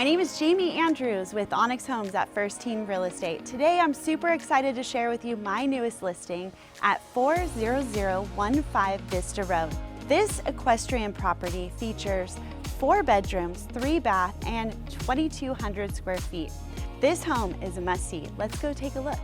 My name is Jamie Andrews with Onyx Homes at First Team Real Estate. Today I'm super excited to share with you my newest listing at 40015 Vista Rd. This equestrian property features 4 bedrooms, 3 bath, and 2,200 square feet. This home is a must-see. Let's go take a look.